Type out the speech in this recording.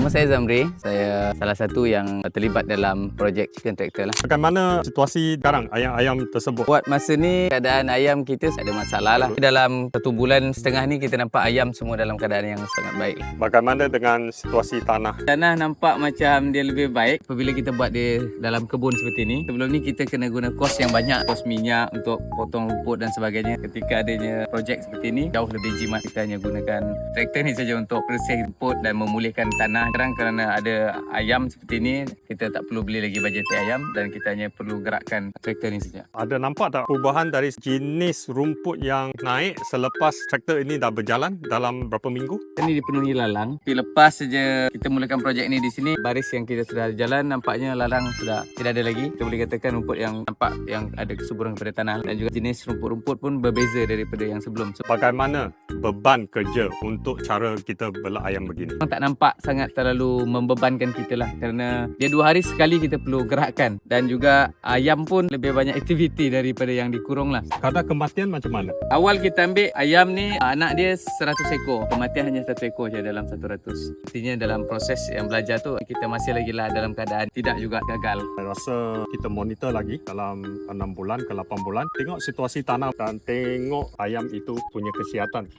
Nama saya Zamri. Saya salah satu yang terlibat dalam projek Chicken Tractor lah. Bagaimana situasi sekarang ayam-ayam tersebut? Buat masa ni keadaan ayam kita tak ada masalah lah. Dalam 1 bulan setengah ni kita nampak ayam semua dalam keadaan yang sangat baik. Bagaimana dengan situasi tanah? Tanah nampak macam dia lebih baik apabila kita buat dia dalam kebun seperti ni. Sebelum ni kita kena guna kos yang banyak, kos minyak untuk potong rumput dan sebagainya. Ketika adanya projek seperti ni jauh lebih jimat, kita hanya gunakan traktor ni saja untuk bersih rumput dan memulihkan tanah. Sekarang kerana ada ayam seperti ni, kita tak perlu beli lagi bajetik ayam dan kita hanya perlu gerakkan traktor ni saja. Ada nampak tak perubahan dari jenis rumput yang naik selepas traktor ini dah berjalan dalam berapa minggu? Ini dipenuhi lalang. Tapi lepas saja kita mulakan projek ni di sini, baris yang kita sudah jalan nampaknya lalang sudah tidak ada lagi. Kita boleh katakan rumput yang nampak yang ada kesuburan kepada tanah dan juga jenis rumput-rumput pun berbeza daripada yang sebelum. Bagaimana beban kerja untuk cara kita bela ayam begini? Tak nampak sangat terlalu membebankan kita lah, kerana dia 2 hari sekali kita perlu gerakkan dan juga ayam pun lebih banyak aktiviti daripada yang dikurung lah. Kadar kematian macam mana? Awal kita ambil ayam ni, anak dia 100 ekor, kematian hanya 1 ekor je dalam 100. Artinya dalam proses yang belajar tu kita masih lagi lah dalam keadaan tidak juga gagal. Saya rasa kita monitor lagi dalam 6 bulan ke 8 bulan, tengok situasi tanah dan tengok ayam itu punya kesihatan.